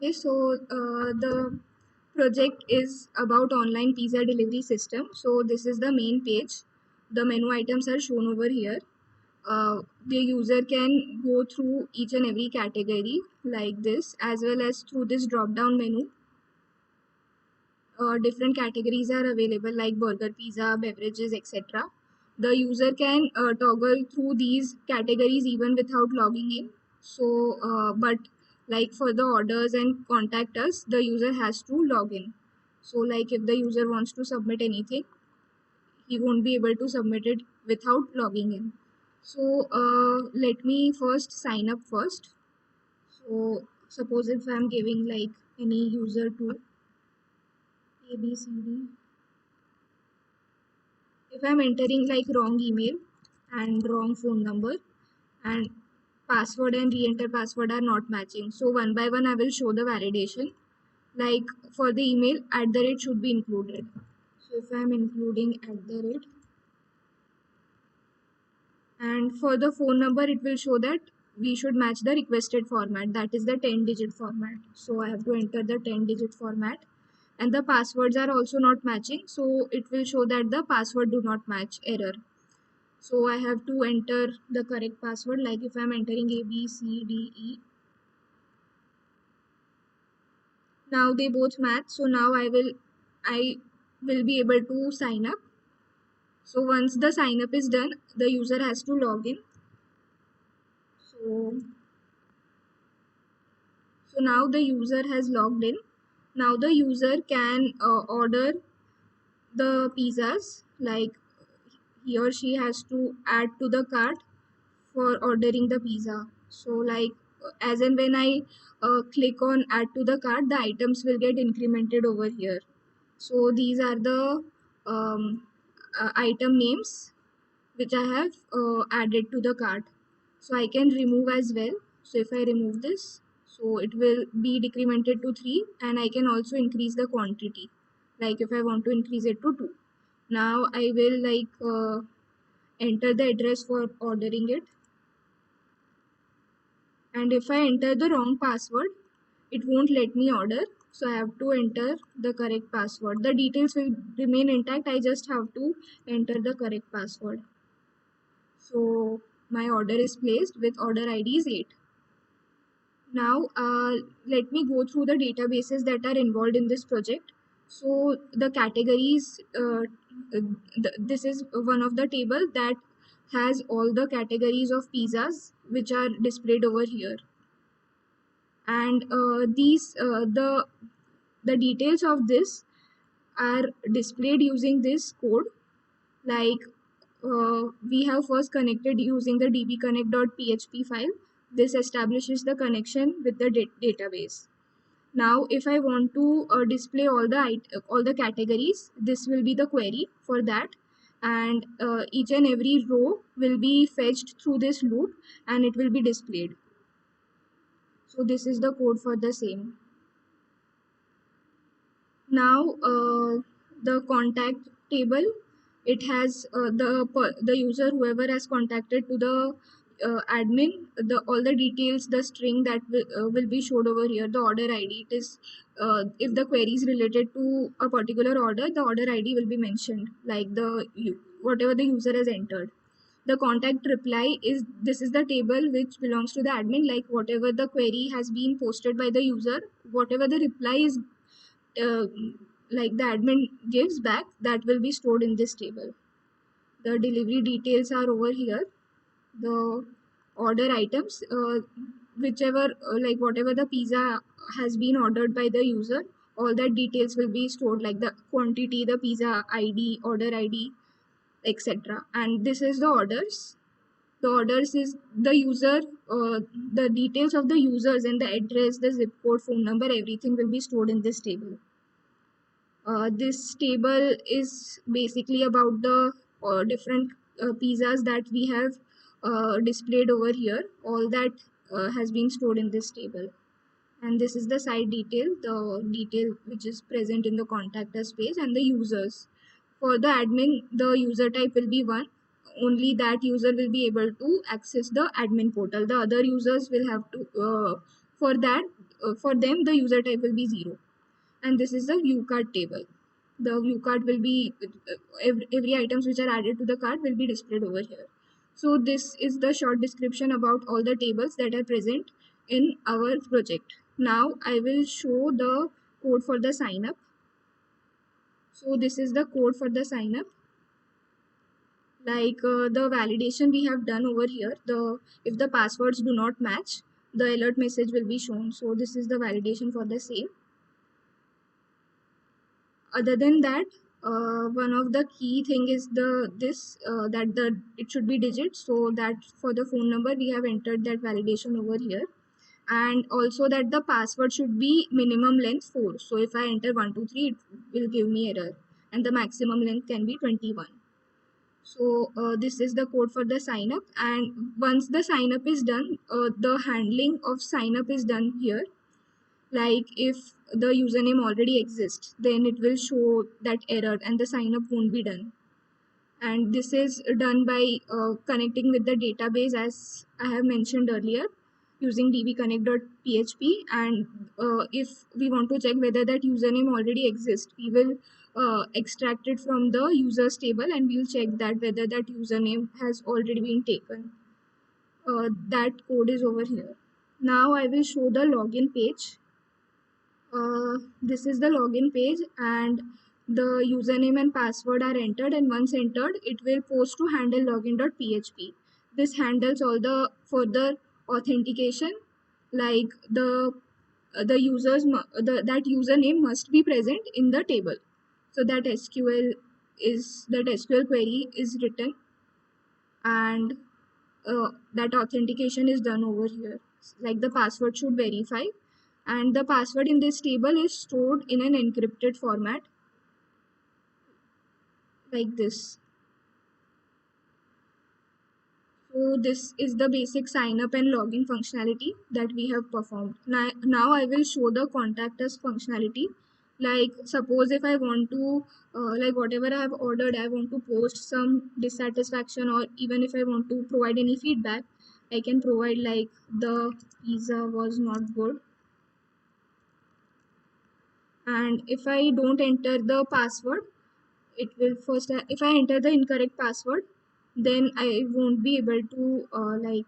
Okay, so the project is about online pizza delivery system. So this is the main page. The menu items are shown over here. The user can go through each and every category like this, as well as through this drop down menu. Different categories are available like burger, pizza, beverages, etc. The user can toggle through these categories even without logging in. So, but like for the orders and contact us, the user has to log in. So, like if the user wants to submit anything, he won't be able to submit it without logging in. So, let me first sign up first. So, suppose if I'm giving like any user to ABCD, if I'm entering like wrong email and wrong phone number and password and re-enter password are not matching, so one by one I will show the validation. Like for the email, at the rate should be included. So if I'm including at the rate, and for the phone number it will show that we should match the requested format, that is the 10-digit format. So I have to enter the 10-digit format, and the passwords are also not matching, so it will show that the password do not match, error. So I have to enter the correct password. Like if I'm entering A, B, C, D, E. Now they both match. So now I will be able to sign up. So once the sign up is done, the user has to log in. So, so now the user has logged in. Now the user can order the pizzas, like he or she has to add to the cart for ordering the pizza. So like as and when I click on add to the cart, the items will get incremented over here. So these are the item names which I have added to the cart. So I can remove as well. So if I remove this, so it will be decremented to 3, and I can also increase the quantity. Like if I want to increase it to 2. Now I will enter the address for ordering it, and if I enter the wrong password, it won't let me order. So I have to enter the correct password. The details will remain intact, I just have to enter the correct password. So my order is placed with order ID is 8. Now let me go through the databases that are involved in this project. So the categories, this is one of the table that has all the categories of pizzas which are displayed over here. And the details of this are displayed using this code. Like we have first connected using the dbconnect.php file. This establishes the connection with the database. Now if I want to display all the categories, this will be the query for that, and each and every row will be fetched through this loop and it will be displayed. So this is the code for the same. Now the contact table, it has the user whoever has contacted to the admin, the all the details, the string that will be showed over here. The order ID, it is if the query is related to a particular order, the order ID will be mentioned, like whatever the user has entered. The contact reply is, this is the table which belongs to the admin, like whatever the query has been posted by the user, whatever the reply is uh, like the admin gives back, that will be stored in this table. The delivery details are over here. The order items, whichever like whatever the pizza has been ordered by the user, all that details will be stored, like the quantity, the pizza ID, order ID, etc. And this is the orders. The orders is the user, the details of the users and the address, the zip code, phone number, everything will be stored in this table. This table is basically about the different pizzas that we have displayed over here. All that has been stored in this table. And this is the site detail, the detail which is present in the contact us page, and the users. For the admin, the user type will be 1. Only that user will be able to access the admin portal. The other users will have to, for that, for them the user type will be 0. And this is the view card table. The view card will be every items which are added to the card will be displayed over here. So this is the short description about all the tables that are present in our project. Now I will show the code for the sign up. So this is the code for the sign up. Like the validation we have done over here, the if the passwords do not match, the alert message will be shown. So this is the validation for the same. Other than that, one of the key thing is that the it should be digits, so that for the phone number we have entered that validation over here. And also that the password should be minimum length 4. So if I enter 123, it will give me error, and the maximum length can be 21. So this is the code for the sign up. And once the sign up is done, the handling of sign up is done here. Like if the username already exists, then it will show that error and the sign up won't be done. And this is done by connecting with the database, as I have mentioned earlier, using dbconnect.php. And if we want to check whether that username already exists, we will extract it from the users table, and we'll check that whether that username has already been taken. That code is over here. Now I will show the login page. This is the login page, and the username and password are entered, and once entered it will post to handle login.php. This handles all the further authentication, like that username must be present in the table. So that SQL query is written, and that authentication is done over here. Like the password should verify, and the password in this table is stored in an encrypted format like this. So this is the basic sign up and login functionality that we have performed. Now I will show the contact us functionality. Like suppose if I want to like whatever I have ordered, I want to post some dissatisfaction, or even if I want to provide any feedback, I can provide like the pizza was not good. And if I don't enter the password, it will first if I enter the incorrect password, then I won't be able to like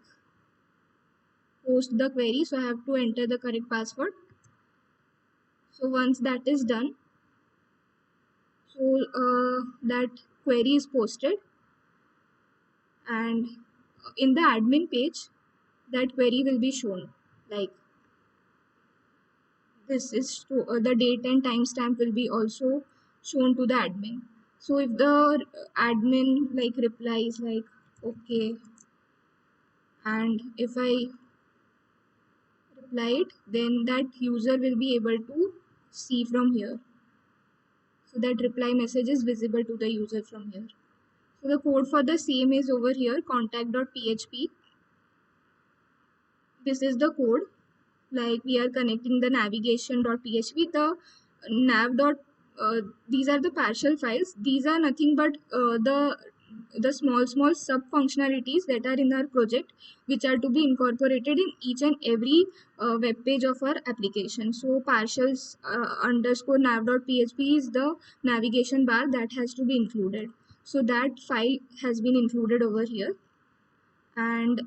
post the query. So I have to enter the correct password. So once that is done, so that query is posted, and in the admin page that query will be shown. Like this is to, the date and timestamp will be also shown to the admin. So if the admin like replies like okay, and if I reply it, then that user will be able to see from here. So that reply message is visible to the user from here. So the code for the same is over here, contact.php. This is the code. Like we are connecting the navigation.php, the nav. These are the partial files. These are nothing but the small sub functionalities that are in our project, which are to be incorporated in each and every web page of our application. So partials underscore nav.php is the navigation bar that has to be included. So that file has been included over here, and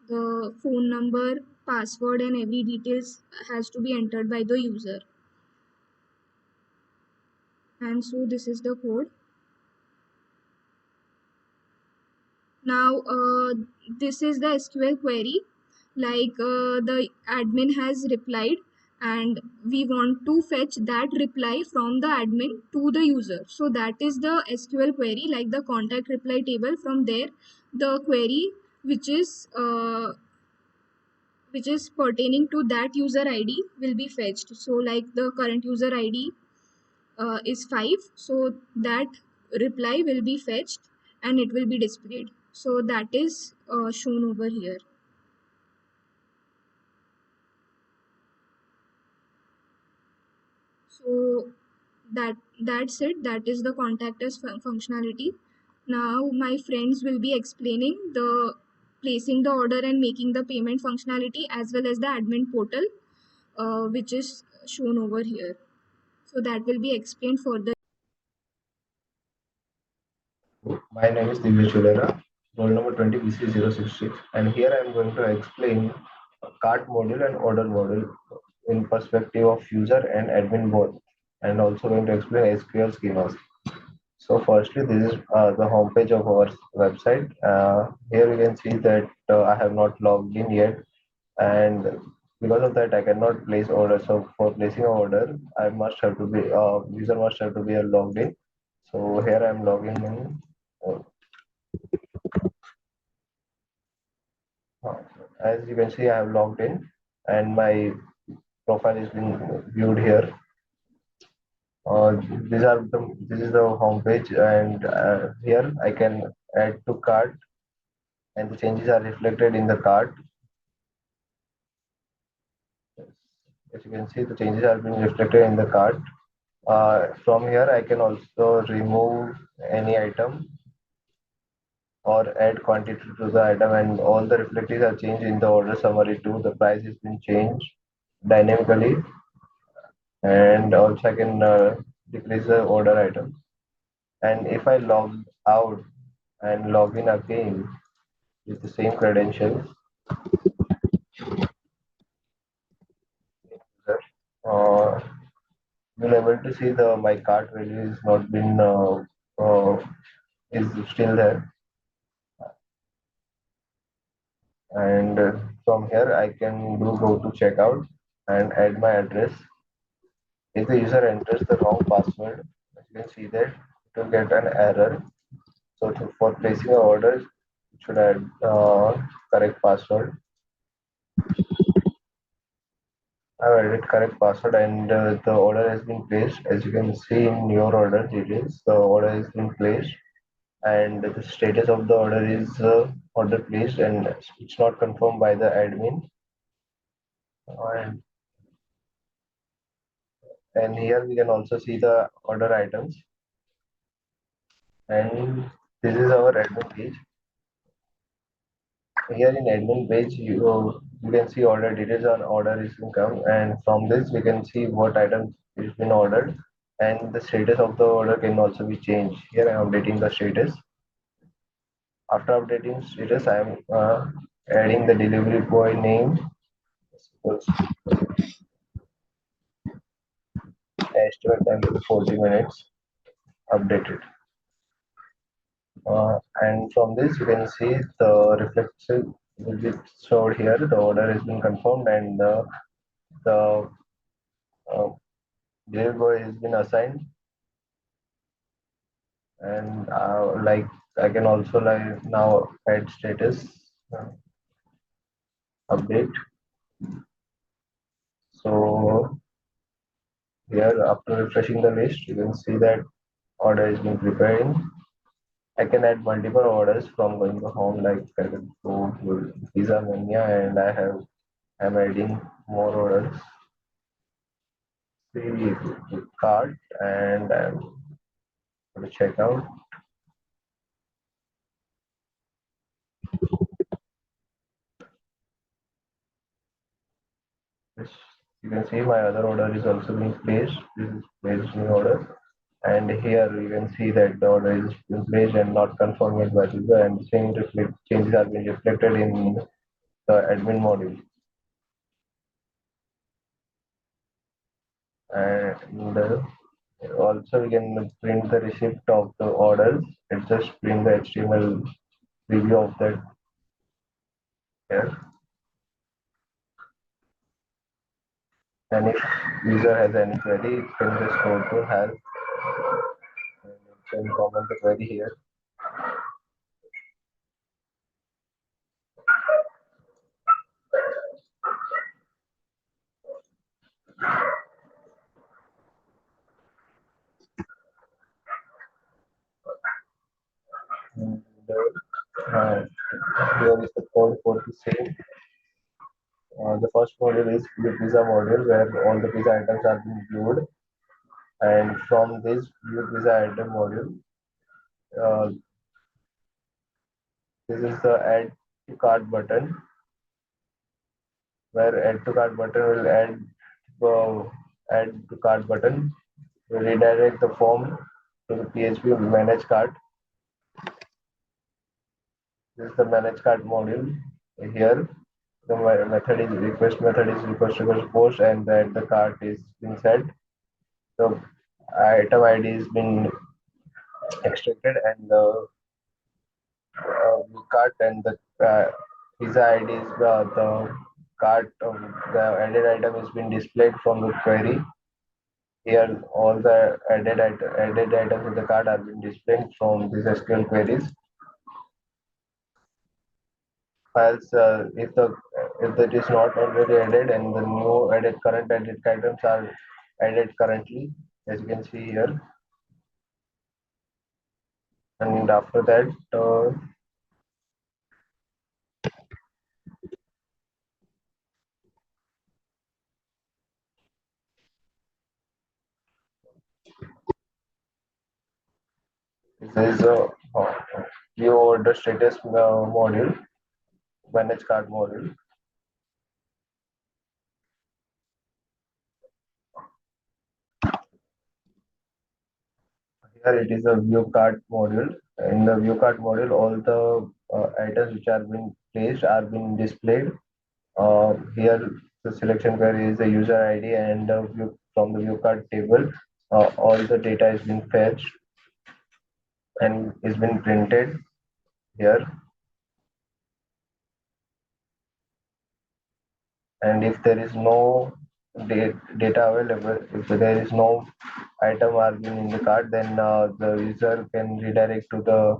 the phone number, password, and every details has to be entered by the user. And so this is the code. Now this is the SQL query. Like the admin has replied, and we want to fetch that reply from the admin to the user. So that is the SQL query, like the contact reply table. From there, the query which is pertaining to that user ID will be fetched. So like the current user ID is 5, so that reply will be fetched and it will be displayed. So that is shown over here. So that's it. That is the contact us functionality. Now my friends will be explaining the placing the order and making the payment functionality, as well as the admin portal, which is shown over here. So that will be explained further. My name is Divya Chulera, roll number 20 BC066, and here I am going to explain cart module and order module in perspective of user and admin both, and also going to explain SQL schemas. So firstly, this is the homepage of our website. Here you can see that I have not logged in yet, and because of that, I cannot place order. So for placing an order, I must have to be user must have to be logged in. So here I am logging in. Uh, as you can see, I have logged in, and my profile is being viewed here. This is the home page, and here I can add to cart, and the changes are reflected in the cart. As you can see, the changes are being reflected in the cart. From here, I can also remove any item or add quantity to the item, and all the reflectives are changed in the order summary too. The price has been changed dynamically, and also I can decrease the order item. And if I log out and log in again with the same credentials, uh, you'll able to see the my cart value is not been is still there. And from here I can do go to checkout and add my address. If the user enters the wrong password, as you can see that it will get an error. So for placing an order, it should add correct password. I've added correct password, and the order has been placed. As you can see in your order details, the order has been placed, and the status of the order is order placed, and it's not confirmed by the admin. And, and here we can also see the order items, and this is our admin page. Here in admin page, you can see order details on order is income, and from this we can see what items is been ordered, and the status of the order can also be changed. Here I am updating the status. After updating status, I am adding the delivery boy name. Suppose estimate time is 40 minutes. Updated. And from this, you can see the reflexive will be showed here. The order has been confirmed, and the uh, delivery boy has been assigned. And like I can also like now add status uh, update. So here, after refreshing the list, you can see that order is being prepared. I can add multiple orders from going to home, like I can go to Pizza Mania, and I'm adding more orders. The cart, and I'm going to check out. This, you can see my other order is also being placed. This is placed new order, and here you can see that the order is being placed and not confirmed by user, and same changes are being reflected in the admin module. And also we can print the receipt of the orders. It just print the HTML preview of that here. And if user has any query, it can just go to help and you can comment the query here. And here is the code for the same. The first module is the pizza module where all the pizza items are being viewed. And from this view pizza item module, uh, this is the add to cart button, where add to cart button will add to cart button, will redirect the form to the PHP manage cart. This is the manage cart module. Here the method is request post, and that the cart is being set. The item ID is being extracted, and the cart and the pizza ID is the cart the added item is being displayed from the query. Here, all the added items in the cart are being displayed from these SQL queries. Files, if that is not already added, and the new added current added items are added currently, as you can see here. And after that, this is a view order status module, manage cart module. Here it is a view cart module. In the view cart module, all the items which are being placed are being displayed. Here the selection query is the user ID, and from the view cart table, all the data is being fetched and is being printed here. And if there is no data available, if there is no item are being in the cart, then the user can redirect to the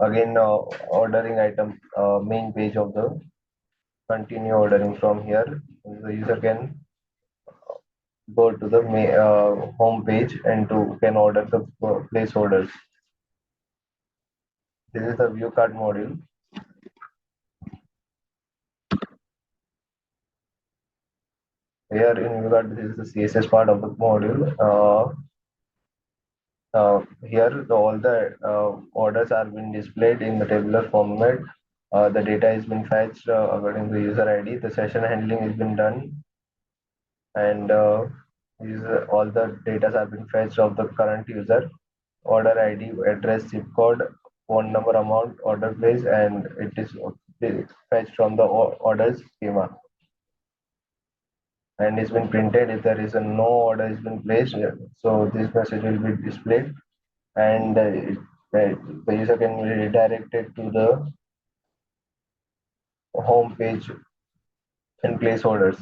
again ordering item main page of the continue ordering. From here the user can go to the home page and to can order the place orders. This is the view cart module. Here in view cart, this is the CSS part of the module. Here all the orders are being displayed in the tabular format. The data is been fetched according to user ID. The session handling has been done, and all the data have been fetched of the current user, order ID, address, zip code, phone number, amount, order place, and it is fetched from the orders schema, and it's been printed. If there is a no order has been placed, so this message will be displayed, and the user can be redirected to the home page and place orders.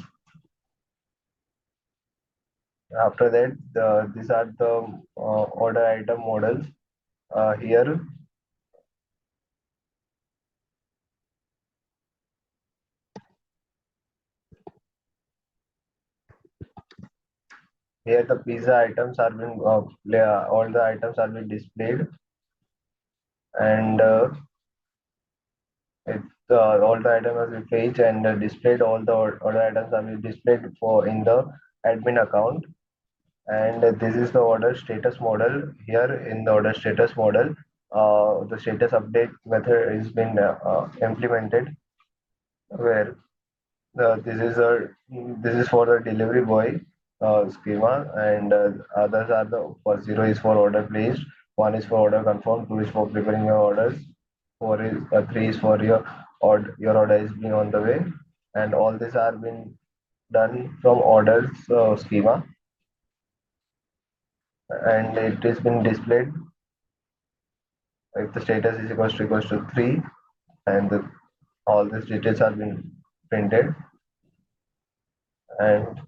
After that, these are the order item models. Here Here the pizza items are being all the items are being displayed, and it, all the items are being fetched and displayed. All the order items are being displayed for in the admin account. And this is the order status model. Here in the order status model, the status update method is been implemented, where this is for the delivery boy schema, and others are the for zero is for order placed, one is for order confirmed, two is for preparing your orders, four is three is for your order is being on the way, and all these are being done from orders schema, and it is been displayed if the status is equals to three, and all these details are being printed. And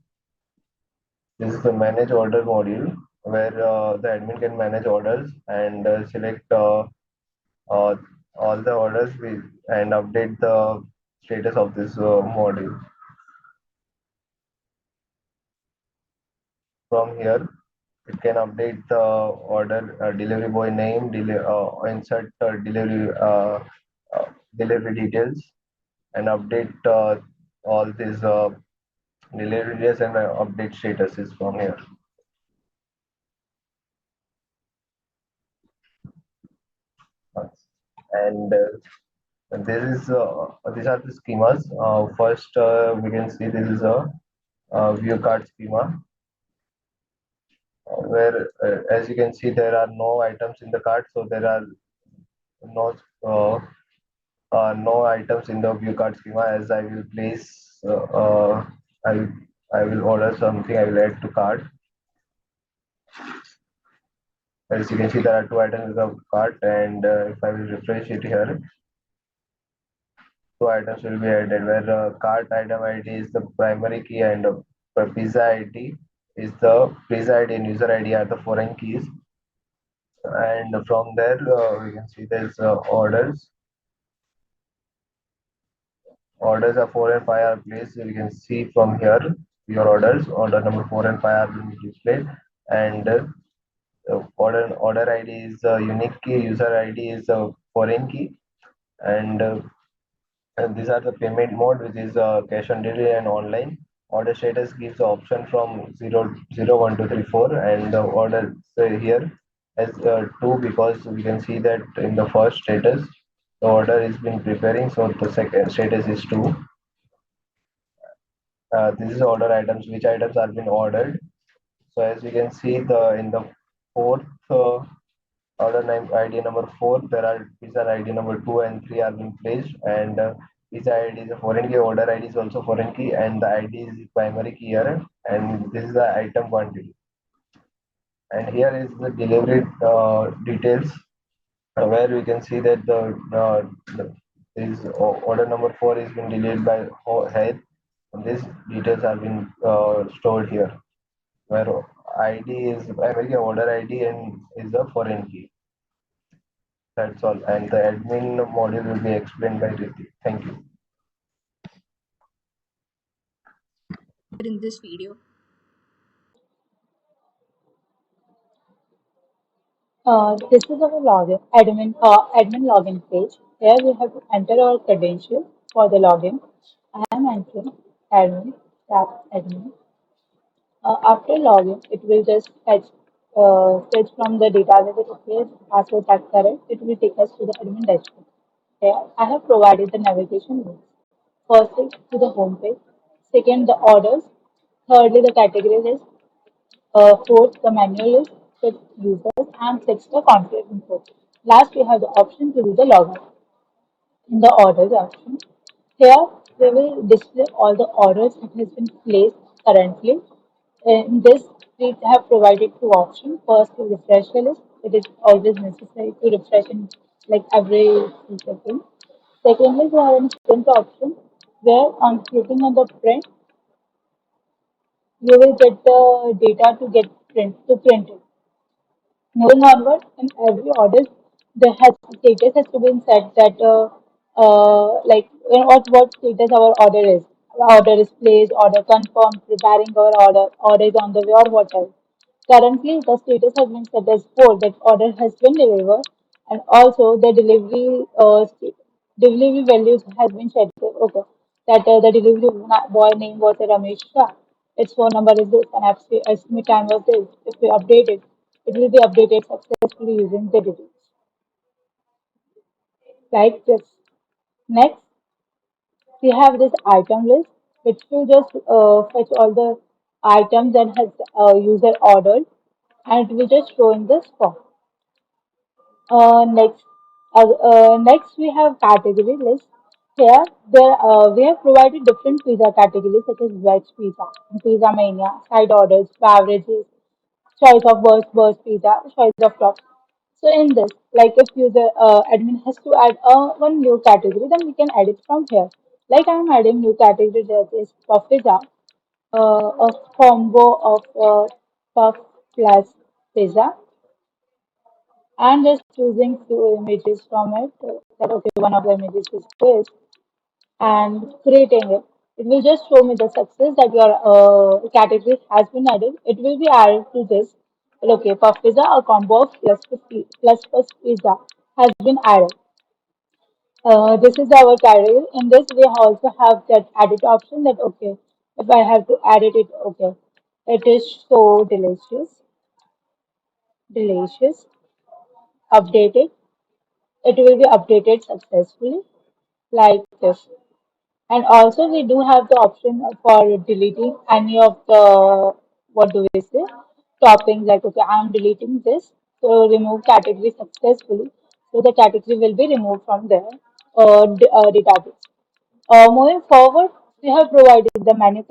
this is the manage order module, where the admin can manage orders and select uh, all the orders and update the status of this module. From here, it can update the order delivery boy name, insert delivery details, and update all these delivery details and update statuses from here. And And these are the schemas. First, we can see this is a view card schema where, as you can see, there are no items in the cart, so there are no uh, no items in the view card schema. As I will place, I will I will order something. I will add to cart. As you can see, there are two items in the cart, and if I will refresh it here, two items will be added. Where cart item ID is the primary key, and pizza ID is the pizza ID and user ID are the foreign keys. And from there, we can see there's orders. Orders are 4 and 5 are placed. You can see from here your orders. Order number 4 and 5 are being displayed, and order ID is a unique key. User ID is a foreign key, and these are the payment mode, which is cash on delivery and online. Order status gives the option from 0, 0, 1, 2, 3, 4, and the order here as 2, because we can see that in the first status the order is been preparing, so the second status is 2. This is order items, which items are been ordered. So as you can see, the in the fourth order name ID number 4, there are pizza ID number 2 and 3 are being placed, and pizza ID is a foreign key, order ID is also foreign key, and the ID is the primary key here, and this is the item quantity. And here is the delivery details, where we can see that the is order number 4 is being delivered by head. And these details are being stored here, where ID is primary key, order ID, and is a foreign key. That's all. And the admin module will be explained by Ritik. Thank you. In this video. This is our admin login page. Here we have to enter our credentials for the login. I am entering admin, tap admin. After login, it will just fetch from the database that okay, password tag correct. It will take us to the admin dashboard. Here I have provided the navigation links. Firstly, to the home page. Second, the orders. Thirdly, the category list. Fourth, the manual list, fifth, users, and sixth, the conflict info. Last, we have the option to do the logout in the orders option. Here, we will display all the orders that has been placed currently. In this, we have provided two options. First, to refresh the list. It is always necessary to refresh in like every few seconds. Secondly, we have a print option where on clicking on the print, you will get the data to get print it. Moving onward, in every order, the has status has to be set that like what status our order is. Order is placed, order confirmed, preparing our order is on the way, or whatever. Currently, the status has been set as 4, that order has been delivered, and also the delivery values has been set. Okay, that the delivery boy name was Ramesh Shah. Its phone number is this, and estimate time was this. If we update it, it will be updated successfully using the details like this. Next, we have this item list, which will just fetch all the items that has user ordered, and it will just show in this form. Next, next we have category list. Here, we have provided different pizza categories such as veg pizza, pizza mania, side orders, beverages, choice of burst pizza, choice of top. So in this, like if user admin has to add one new category, then we can add it from here. Like I am adding new category that is puff pizza, a combo of puff plus pizza, and just choosing few images from it. That okay, one of the images is this, and creating it. It will just show me the success that your category has been added. It will be added to this. Okay, puff pizza, a combo of plus pizza has been added. This is our category. In this, we also have that edit option that okay, if I have to edit it, okay, it is so delicious, updated. It will be updated successfully. like this. And also we do have the option for deleting any of the, what do we say, toppings, like okay, I'm deleting this, so remove category successfully. So the category will be removed from the database. Moving forward, we have provided the menu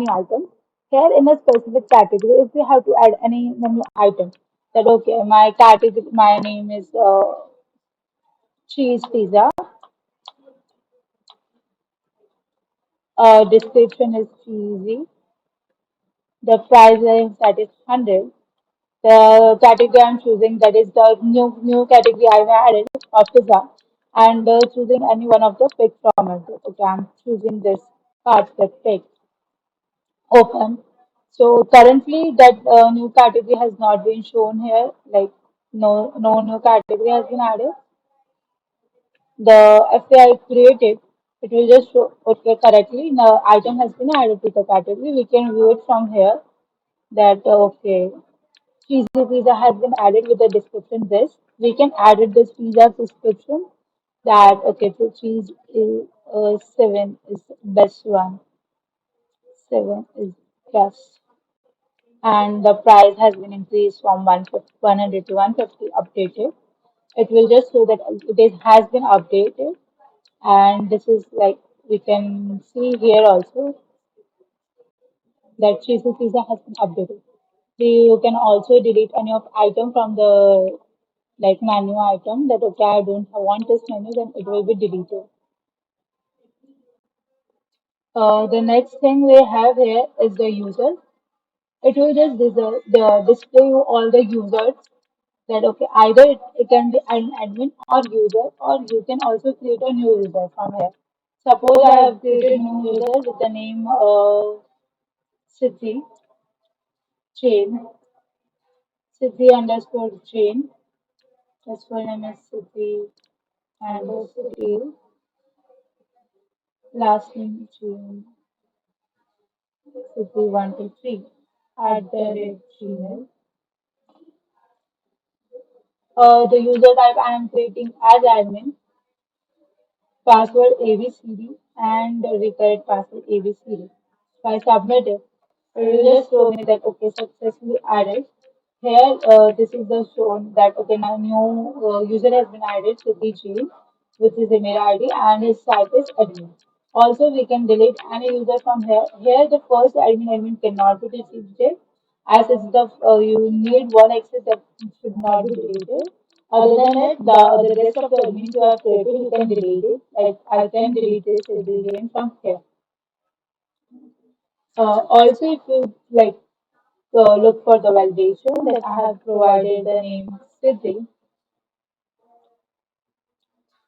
item. Here in a specific category, if we have to add any menu item, that okay, my category, my name is cheese pizza, description is cheesy, the price range that is 100. The category I'm choosing, that is the new category I've added of pizza, and choosing any one of the pick from it. Okay, I'm choosing this part, the pick, open. So currently that new category has not been shown here, like no new category has been added. The FAI created, it will just show okay correctly. The item has been added to the category. We can view it from here that okay, cheesy pizza has been added with the description this. We can add it this pizza description that okay, so cheese is, 7 is best one, 7 is best, and the price has been increased from 100 to 150 updated. It will just show that has been updated, and this is like we can see here also that cheesy pizza has been updated. You can also delete any of item from the like menu item that okay I don't want this menu, then it will be deleted. The next thing we have here is the user. It will just display you all the users that okay either it can be an admin or user, or you can also create a new user from here. Suppose I have created new user with the name Siddhi chain, Siddhi underscore chain. His full name is Siddhi and Siddhi, last name chain, Siddhi123 at the rate Gmail. The user type I am creating as admin, password ABCD, and the required password ABCD. If I submit it, it will just show me that okay, successfully added. Here, this is the shown that okay, now new user has been added to the Gmail with his email ID and his type is admin. Also, we can delete any user from here. Here, the first admin cannot be deleted as it's the you need one access that should not be deleted. Other than it, the rest of the admins you have created, you can delete it. Like I can delete this again from here. Also, if you like look for the validation that I have provided the name Siddhi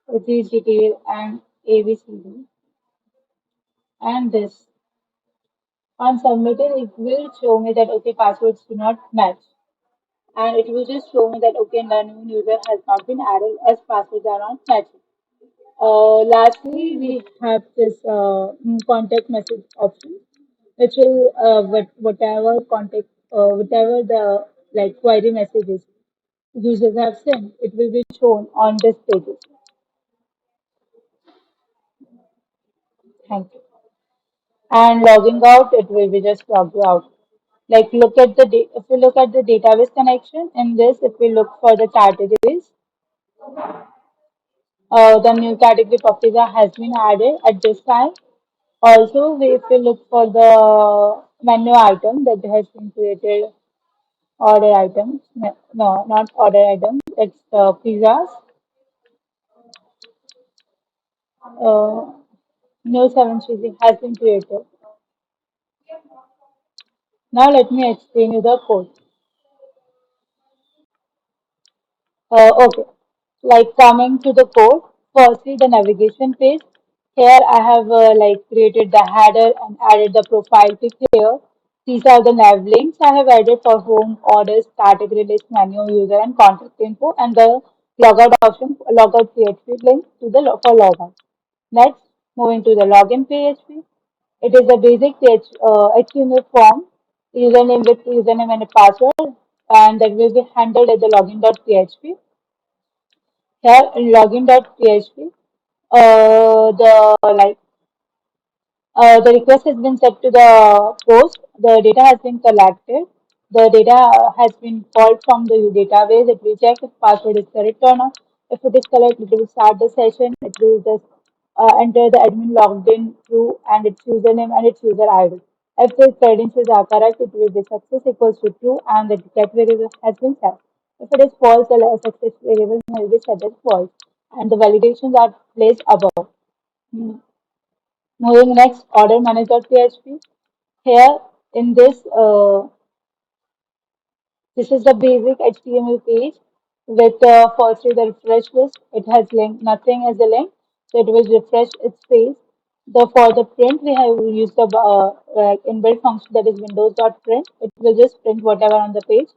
with these detail and ABCD and this. On submitting, it will show me that okay, passwords do not match. And it will just show me that okay, the new user has not been added as passwords are not matching. Lastly, we have this contact message option, which will whatever the like query messages users have sent, it will be shown on this page. Thank you. And logging out, it will be just log you out. Like look at the if we look at the database connection in this, if we look for the categories, the new category Papilla has been added at this time. Also, if we look for the menu item that has been created, order items, no, not order items, it's pizzas. Uh, New 7 cheesy has been created. Now let me explain you the code. Okay, like coming to the code, firstly the navigation page. Here I have like created the header and added the profile pic here. These are the nav links I have added for home, orders, category list, menu, user, and contact info, and the logout option, logout PHP link to the for logout. Next, moving to the login PHP. It is a basic HTML form, username with username and a password, and that will be handled at the login.php. Here in login.php, the like the request has been set to the post. The data has been collected. The data has been called from the database. It will check if password is correct or not. If it is correct, it will start the session. It will just enter the admin logged in through and its username and its user ID. If the credentials are correct, it will be success equals to true and the get variable has been set. If it is false, the success variable will be set as false and the validations are placed above. Hmm. Moving next, order manager.php. Here in this is the basic HTML page with firstly the refresh list. It has link, nothing as a link, so it will refresh its page. The for the print we have used the inbuilt function that is windows.print. It will just print whatever on the page.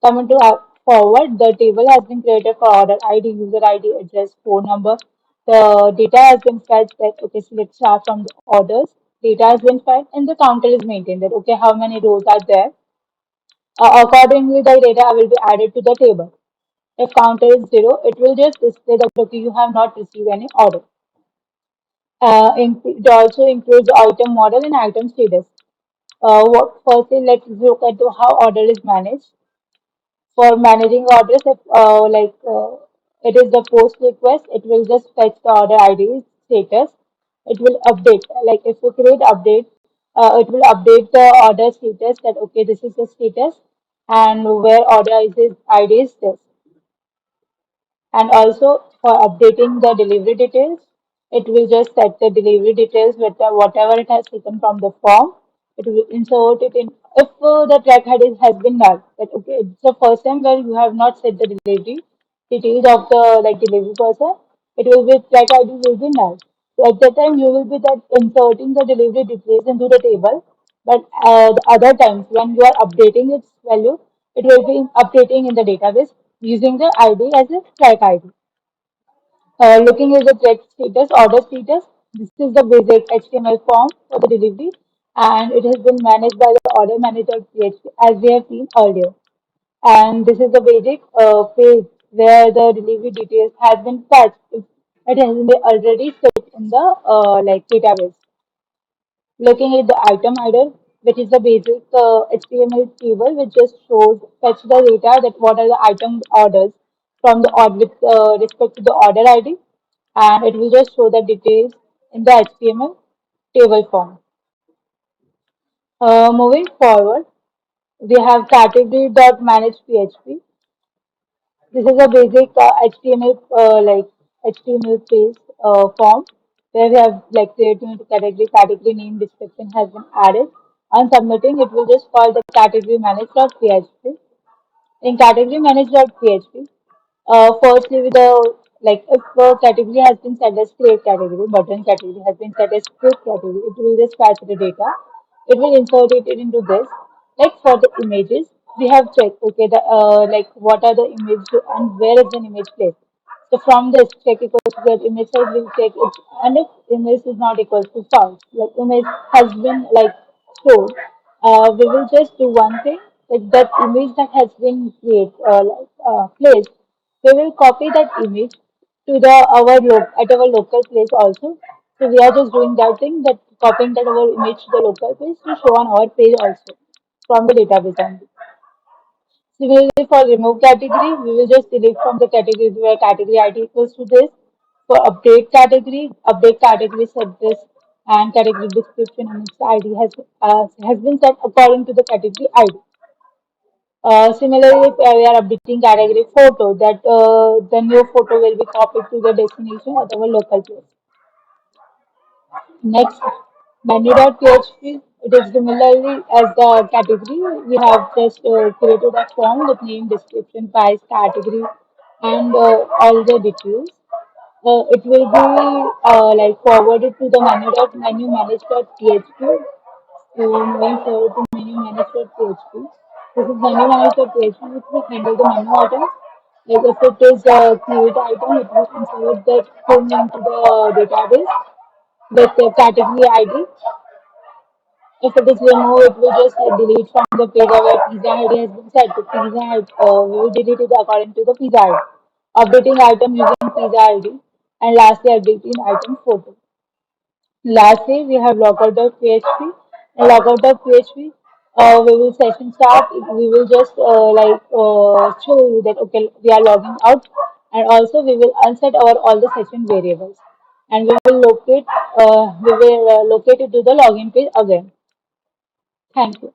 Coming to forward, the table has been created for order ID, user ID, address, phone number. The data has been fetched that okay, so let's start from the orders. Data has been fed and the counter is maintained that okay, how many rows are there. Accordingly, the data will be added to the table. If counter is zero, it will just display that okay, you have not received any order. It also includes item model and item status. Firstly, let's look at how order is managed. For managing orders, if it is the post request, it will just fetch the order ID status. It will update. Like if you create update, it will update the order status that okay, this is the status, and where order is ID is this. And also for updating the delivery details, it will just set the delivery details with whatever it has taken from the form. It will insert it in. If the track has been null, that okay, it's the first time where you have not set the delivery details of the like delivery person, it will be track ID will be null. So at that time you will be that inserting the delivery details into the table. But the other times when you are updating its value, it will be updating in the database using the ID as a track ID. Looking at the track status, order status, this is the basic HTML form for the delivery and it has been managed by the order manager PHP as we have seen earlier. And this is the basic page where the delivery details has been fetched. It has been already set in the database. Looking at the item header, which is the basic HTML table, which just shows fetch the data that what are the item orders from the order with respect to the order ID, and it will just show the details in the HTML table form. Moving forward, we have category.manage.php. This is a basic HTML HTML page form where we have like creating a category name description has been added. On submitting, it will just call the category manage.php. In category manage.php, firstly with the like if a category has been set as create category, button category has been set as create category, it will just fetch the data. It will insert it into this. Like for the images, we have checked okay the like what are the image and where is an image placed. So from this check equals to get image size will check it and if image is not equal to false, like image has been like stored, we will just do one thing that image that has been placed, we will copy that image to the at our local place also. So we are just doing that thing that copying that our image to the local place to show on our page also from the database only. Similarly, for remove category, we will just delete from the categories where category ID equals to this. For update category set this and category description and its ID has been set according to the category ID. Similarly, if we are updating category photo, that the new photo will be copied to the destination at our local place. Next, menu.php. It is similarly as the category. We have just created a form with name, description, price, category, and all the details. It will be forwarded to the menu manage.php. Moving forward to menu manage.php. This is menu manage.php, which will handle the menu items. Like if it is a create item, it will insert that thing into the database with the category ID. If it is removed, it will just delete from the page where pizza ID has been set. The we will delete it according to the pizza ID. Updating item using pizza ID. And lastly, update in item photo. Lastly, we have logout.php. And logout.php, we will session start. We will just show you that okay, we are logging out, and also we will unset our all the session variables, and we will locate it to the login page again. Thank you.